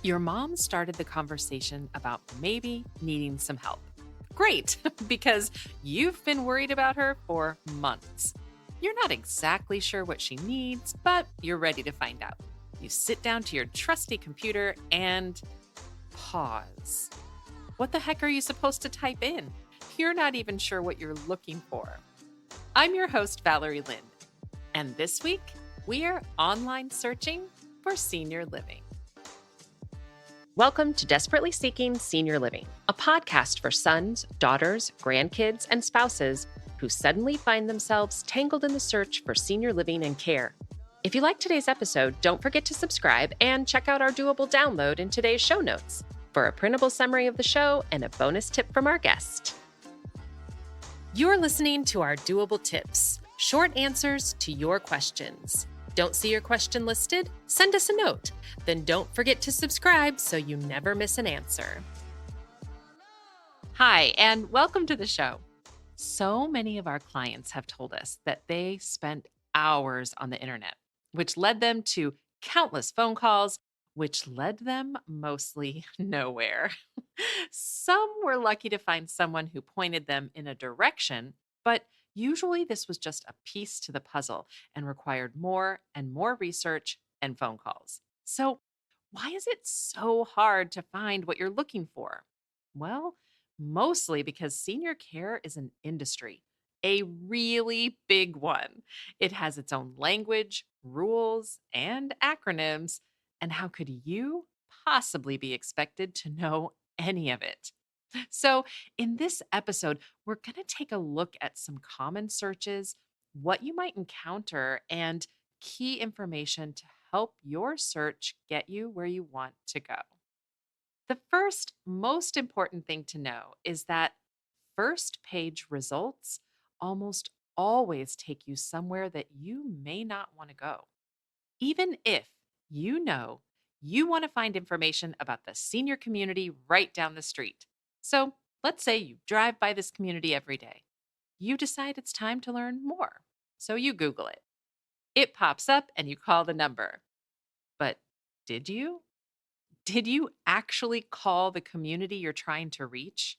Your mom started the conversation about maybe needing some help. Great, because you've been worried about her for months. You're not exactly sure what she needs, but you're ready to find out. You sit down to your trusty computer and pause. What the heck are you supposed to type in? You're not even sure what you're looking for. I'm your host, Valerie Lind, and this week we are online searching for senior living. Welcome to Desperately Seeking Senior Living, a podcast for sons, daughters, grandkids, and spouses who suddenly find themselves tangled in the search for senior living and care. If you like today's episode, don't forget to subscribe and check out our doable download in today's show notes for a printable summary of the show and a bonus tip from our guest. You're listening to our doable tips, short answers to your questions. Don't see your question listed? Send us a note. Then don't forget to subscribe so you never miss an answer. Hi, and welcome to the show. So many of our clients have told us that they spent hours on the internet, which led them to countless phone calls, which led them mostly nowhere. Some were lucky to find someone who pointed them in a direction, but usually this was just a piece to the puzzle and required more and more research and phone calls. So, why is it so hard to find what you're looking for? Well, mostly because senior care is an industry, a really big one. It has its own language, rules, and acronyms. And how could you possibly be expected to know any of it? So, in this episode, we're going to take a look at some common searches, what you might encounter, and key information to help your search get you where you want to go. The first most important thing to know is that first page results almost always take you somewhere that you may not want to go. Even if you know you want to find information about the senior community right down the street. So let's say you drive by this community every day. You decide it's time to learn more. So you Google it. It pops up and you call the number. But did you? Did you actually call the community you're trying to reach?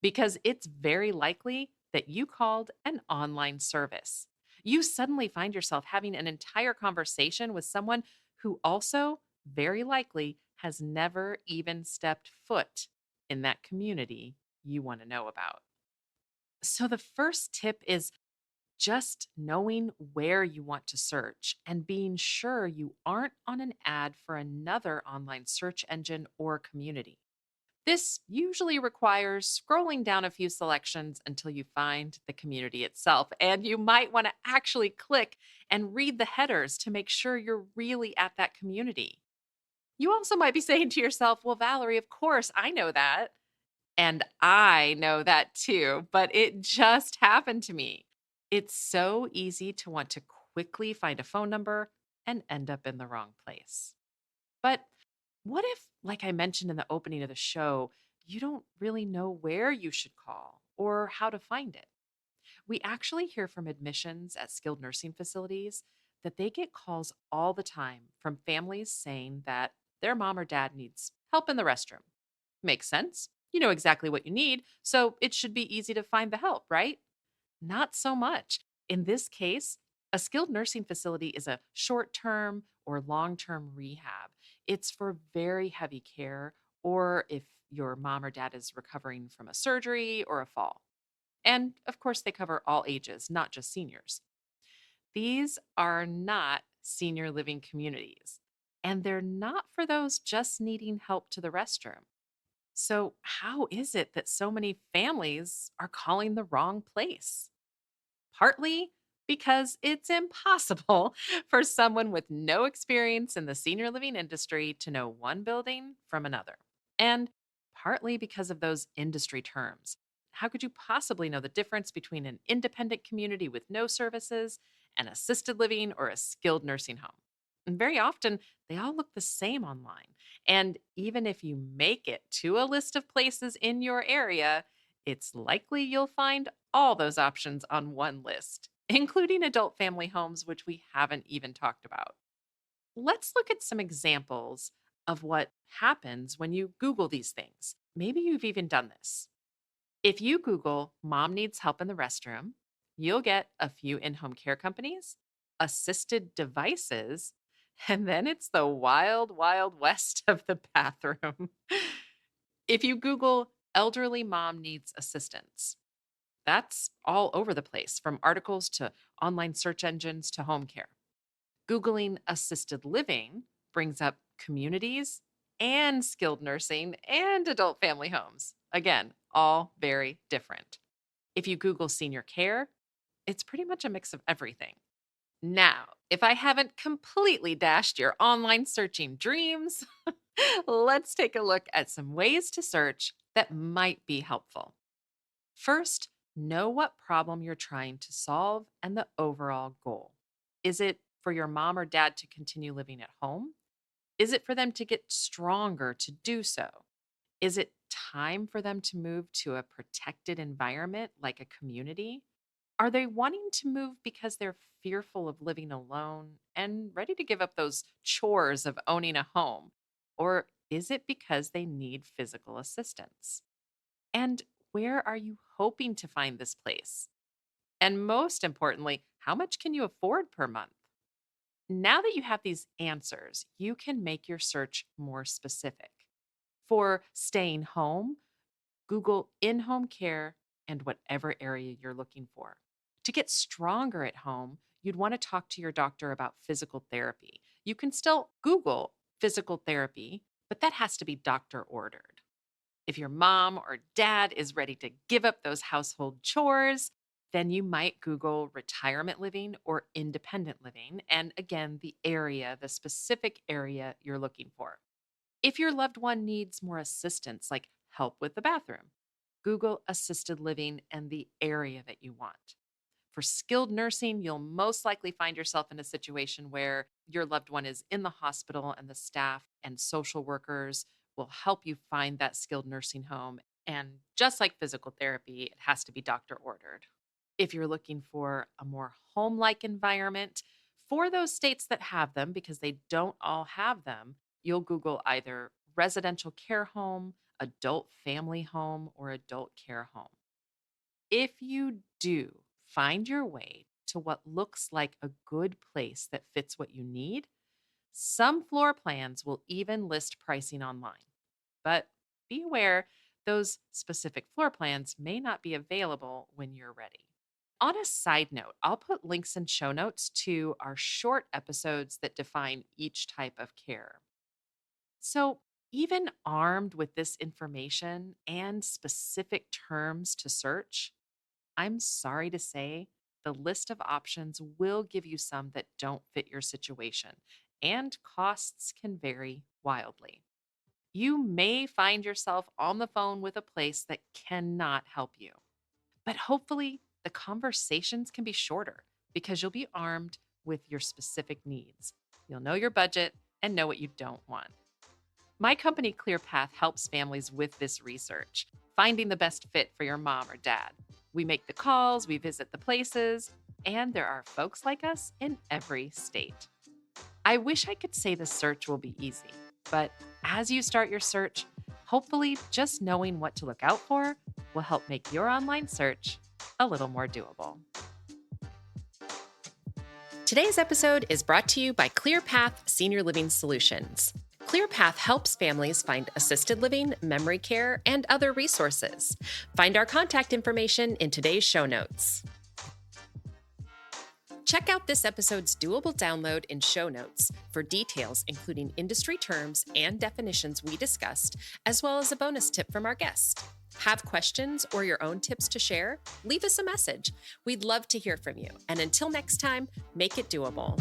Because it's very likely that you called an online service. You suddenly find yourself having an entire conversation with someone who also, very likely, has never even stepped foot in that community you want to know about. So, the first tip is just knowing where you want to search and being sure you aren't on an ad for another online search engine or community. This usually requires scrolling down a few selections until you find the community itself. And you might want to actually click and read the headers to make sure you're really at that community. You also might be saying to yourself, well, Valerie, of course, I know that. And I know that too, but it just happened to me. It's so easy to want to quickly find a phone number and end up in the wrong place. But what if, like I mentioned in the opening of the show, you don't really know where you should call or how to find it? We actually hear from admissions at skilled nursing facilities that they get calls all the time from families saying that their mom or dad needs help in the restroom. Makes sense. You know exactly what you need, so it should be easy to find the help, right? Not so much. In this case, a skilled nursing facility is a short term or long term rehab. It's for very heavy care, or if your mom or dad is recovering from a surgery or a fall. And of course, they cover all ages, not just seniors. These are not senior living communities, and they're not for those just needing help to the restroom. So, how is it that so many families are calling the wrong place? Partly because it's impossible for someone with no experience in the senior living industry to know one building from another. And partly because of those industry terms. How could you possibly know the difference between an independent community with no services, an assisted living, or a skilled nursing home? And very often, they all look the same online. And even if you make it to a list of places in your area, it's likely you'll find all those options on one list, including adult family homes, which we haven't even talked about. Let's look at some examples of what happens when you Google these things. Maybe you've even done this. If you Google mom needs help in the restroom, you'll get a few in home care companies, assisted devices, and then it's the wild, wild west of the bathroom. If you Google elderly mom needs assistance, that's all over the place, from articles to online search engines to home care. Googling assisted living brings up communities and skilled nursing and adult family homes. Again, all very different. If you Google senior care, it's pretty much a mix of everything. Now, if I haven't completely dashed your online searching dreams, let's take a look at some ways to search that might be helpful. First, know what problem you're trying to solve and the overall goal. Is it for your mom or dad to continue living at home? Is it for them to get stronger to do so? Is it time for them to move to a protected environment like a community? Are they wanting to move because they're fearful of living alone and ready to give up those chores of owning a home? Or is it because they need physical assistance? And where are you hoping to find this place? And most importantly, how much can you afford per month? Now that you have these answers, you can make your search more specific. For staying home, Google in home care and whatever area you're looking for. To get stronger at home, you'd want to talk to your doctor about physical therapy. You can still Google physical therapy, but that has to be doctor ordered. If your mom or dad is ready to give up those household chores, then you might Google retirement living or independent living. And again, the specific area you're looking for. If your loved one needs more assistance, like help with the bathroom, Google assisted living and the area that you want. For skilled nursing, you'll most likely find yourself in a situation where your loved one is in the hospital and the staff and social workers will help you find that skilled nursing home. And just like physical therapy, it has to be doctor ordered. If you're looking for a more home like environment, for those states that have them, because they don't all have them, you'll Google either residential care home, adult family home, or adult care home. If you do find your way to what looks like a good place that fits what you need, some floor plans will even list pricing online. But be aware, those specific floor plans may not be available when you're ready. On a side note, I'll put links in show notes to our short episodes that define each type of care. So, even armed with this information and specific terms to search, I'm sorry to say the list of options will give you some that don't fit your situation, and costs can vary wildly. You may find yourself on the phone with a place that cannot help you. But hopefully, the conversations can be shorter because you'll be armed with your specific needs. You'll know your budget and know what you don't want. My company, ClearPath, helps families with this research, finding the best fit for your mom or dad. We make the calls, we visit the places, and there are folks like us in every state. I wish I could say the search will be easy, but as you start your search, hopefully just knowing what to look out for will help make your online search a little more doable. Today's episode is brought to you by ClearPath Senior Living Solutions. ClearPath helps families find assisted living, memory care, and other resources. Find our contact information in today's show notes. Check out this episode's doable download in show notes for details, including industry terms and definitions we discussed, as well as a bonus tip from our guest. Have questions or your own tips to share? Leave us a message. We'd love to hear from you. And until next time, make it doable.